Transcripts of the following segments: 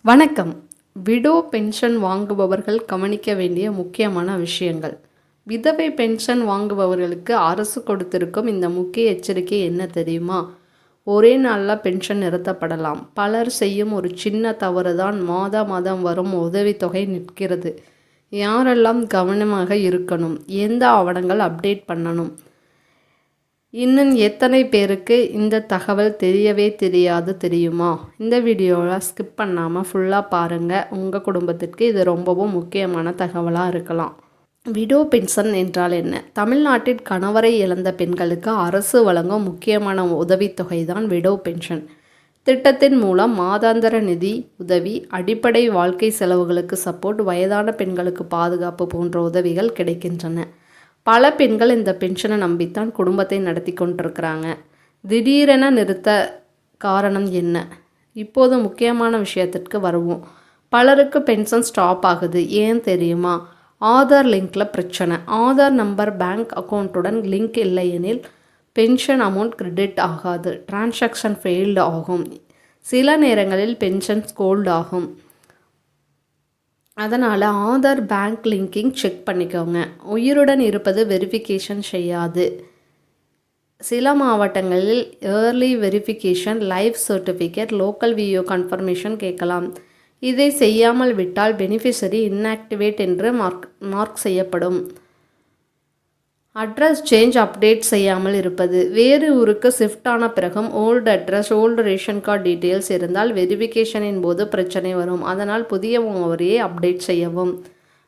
வணக்கம். Widow pension வாங்குபவர்கள் கவனிக்க வேண்டிய முக்கியமான விஷயங்கள். விதவை பென்ஷன் வாங்குபவர்களுக்கு அரசு கொடுத்திருக்கும் இந்த முக்கிய எச்சரிக்கை என்ன தெரியுமா? ஒரே நாளில் பென்ஷன் நிறுத்தப்படலாம். பலர் செய்யும் ஒரு சின்ன தவறு தான் மாதம் வரும் உதவித்தொகை நிற்கிறது. யாரெல்லாம் கவனமாக இருக்கணும்? எந்த ஆவணங்கள் அப்டேட் பண்ணணும்? இன்னும் எத்தனை பேருக்கு இந்த தகவல் தெரியவே தெரியாது தெரியுமா? இந்த வீடியோவில் ஸ்கிப் பண்ணாமல் ஃபுல்லாக பாருங்கள். உங்கள் குடும்பத்திற்கு இது ரொம்பவும் முக்கியமான தகவலாக இருக்கலாம். விடோ பென்ஷன் என்றால் என்ன? தமிழ்நாட்டில் கணவரை இழந்த பெண்களுக்கு அரசு வழங்கும் முக்கியமான உதவித்தொகை தான் விடோ பென்ஷன். திட்டத்தின் மூலம் மாதாந்திர நிதி உதவி, அடிப்படை வாழ்க்கை செலவுகளுக்கு சப்போர்ட், வயதான பெண்களுக்கு பாதுகாப்பு போன்ற உதவிகள் கிடைக்கின்றன. பல பெண்கள் இந்த பென்ஷனை நம்பித்தான் குடும்பத்தை நடத்தி கொண்டிருக்கிறாங்க. திடீரென நிறுத்த காரணம் என்ன? இப்போது முக்கியமான விஷயத்திற்கு வருவோம். பலருக்கு பென்ஷன் ஸ்டாப் ஆகுது. ஏன் தெரியுமா? ஆதார் லிங்கில் பிரச்சனை. ஆதார் நம்பர் பேங்க் அக்கௌண்ட்டுடன் லிங்க் இல்லையெனில் பென்ஷன் அமௌண்ட் கிரெடிட் ஆகாது. டிரான்சாக்ஷன் ஃபெயில்டு ஆகும். சில நேரங்களில் பென்ஷன் ஸ்கோல்டு ஆகும். அதனால் ஆதார் பேங்க் லிங்கிங் செக் பண்ணிக்கோங்க. உயிருடன் இருப்பது வெரிஃபிகேஷன் செய்யாது. சில மாவட்டங்களில் early verification, life certificate, local VO confirmation கேட்கலாம். இதை செய்யாமல் விட்டால் பெனிஃபிஷரி இன்ஆக்டிவேட் என்று மார்க் செய்யப்படும். அட்ரஸ் சேஞ்ச் அப்டேட் செய்யாமல் இருப்பது. வேறு ஊருக்கு ஷிஃப்ட் ஆன பிறகும் old address, old ration card details இருந்தால் வெரிஃபிகேஷனின் போது பிரச்சனை வரும். அதனால் புதிய முகவரியை அப்டேட் செய்யவும்.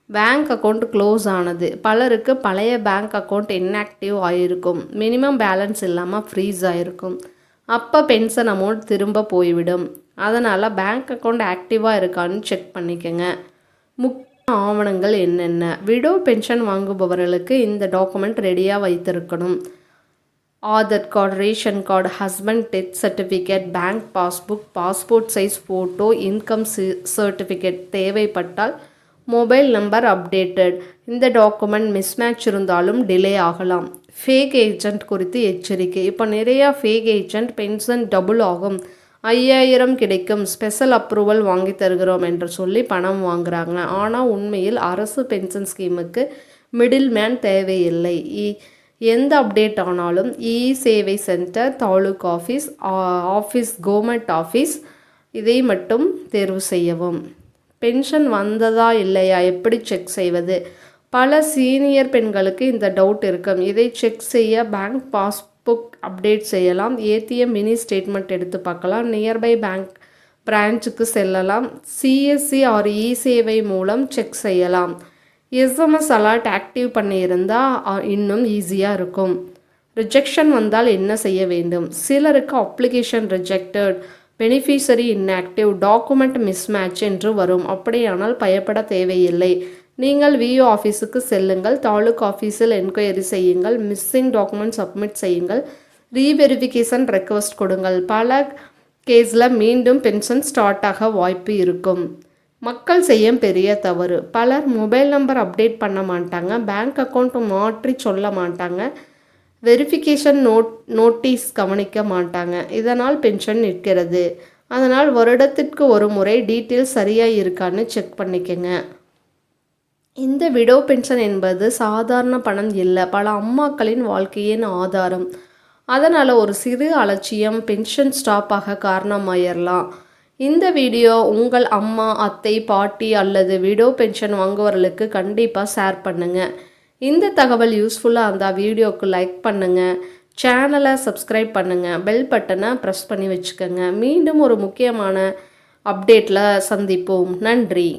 பேங்க் அக்கௌண்ட் க்ளோஸ் ஆனது. பலருக்கு பழைய பேங்க் அக்கௌண்ட் இன்ஆக்டிவ் ஆகிருக்கும். மினிமம் பேலன்ஸ் இல்லாமல் ஃப்ரீஸ் ஆகிருக்கும். அப்போ பென்ஷன் அமௌண்ட் திரும்ப போய்விடும். அதனால் பேங்க் அக்கௌண்ட் ஆக்டிவாக இருக்கான்னு செக் பண்ணிக்கோங்க. ஆவணங்கள் என்னென்ன? விடோ பென்ஷன் வாங்குபவர்களுக்கு இந்த டாக்குமெண்ட் ரெடியாக வைத்திருக்கணும். Aadhaar card, ration card, husband death certificate, bank passbook, passport size photo, income certificate. தேவைப்பட்டால் மொபைல் நம்பர் அப்டேட்டட். இந்த டாக்குமெண்ட் மிஸ்மேட்ச் இருந்தாலும் டிலே ஆகலாம். ஃபேக் ஏஜென்ட் குறித்து எச்சரிக்கை. இப்போ நிறையா ஃபேக் ஏஜென்ட் பென்ஷன் டபுள் ஆகும், 5000 கிடைக்கும், ஸ்பெஷல் அப்ரூவல் வாங்கி தருகிறோம் என்று சொல்லி பணம் வாங்குறாங்க. ஆனால் உண்மையில் அரசு பென்ஷன் ஸ்கீமுக்கு மிடில் மேன் தேவையில்லை. எந்த அப்டேட் ஆனாலும் சேவை centre, taluk office, government office இதை மட்டும் தேர்வு செய்யவும். பென்ஷன் வந்ததா இல்லையா எப்படி செக் செய்வது? பல சீனியர் பெண்களுக்கு இந்த டவுட் இருக்கும். இதை செக் செய்ய பேங்க் பாஸ்புக் அப்டேட் செய்யலாம். ஏடிஎம் மினி ஸ்டேட்மெண்ட் எடுத்து பார்க்கலாம். நியர்பை பேங்க் பிரான்ச்சுக்கு செல்லலாம். சிஎஸ்சி ஆர் சேவை மூலம் செக் செய்யலாம். எஸ்எம்எஸ் அலர்ட் ஆக்டிவ் பண்ணியிருந்தால் இன்னும் ஈஸியாக இருக்கும். ரிஜெக்ஷன் வந்தால் என்ன செய்ய வேண்டும்? சிலருக்கு application rejected, beneficiary inactive, document mismatch என்று வரும். அப்படியானால் பயப்பட தேவையில்லை. நீங்கள் விஓ ஆஃபீஸுக்கு செல்லுங்கள். தாலுக் ஆஃபீஸில் என்கொயரி செய்யுங்கள். மிஸ்ஸிங் டாக்குமெண்ட் சப்மிட் செய்யுங்கள். ரீவெரிஃபிகேஷன் ரெக்வஸ்ட் கொடுங்கள். பல கேஸில் மீண்டும் பென்ஷன் ஸ்டார்ட் ஆக வாய்ப்பு இருக்கும். மக்கள் செய்யும் பெரிய தவறு. பலர் மொபைல் நம்பர் அப்டேட் பண்ண மாட்டாங்க, பேங்க் அக்கௌண்ட் மாற்றி சொல்ல மாட்டாங்க, வெரிஃபிகேஷன் நோட்டீஸ் கவனிக்க மாட்டாங்க. இதனால் பென்ஷன் நிற்கிறது. அதனால் வருடத்திற்கு ஒரு முறை டீட்டெயில்ஸ் சரியாக இருக்கான்னு செக் பண்ணிக்கங்க. இந்த விடோ பென்ஷன் என்பது சாதாரண பணம் இல்லை, பல அம்மாக்களின் வாழ்க்கையின் ஆதாரம். அதனால் ஒரு சிறு அலட்சியம் பென்ஷன் ஸ்டாப் ஆக காரணமாயிடலாம். இந்த வீடியோ உங்கள் அம்மா, அத்தை, பாட்டி அல்லது விடோ பென்ஷன் வாங்குவவர்களுக்கு கண்டிப்பாக ஷேர் பண்ணுங்கள். இந்த தகவல் யூஸ்ஃபுல்லாக இருந்தால் வீடியோவுக்கு லைக் பண்ணுங்கள், சேனலை சப்ஸ்கிரைப் பண்ணுங்கள், பெல் பட்டனை ப்ரெஸ் பண்ணி வச்சுக்கோங்க. மீண்டும் ஒரு முக்கியமான அப்டேட்டில் சந்திப்போம். நன்றி.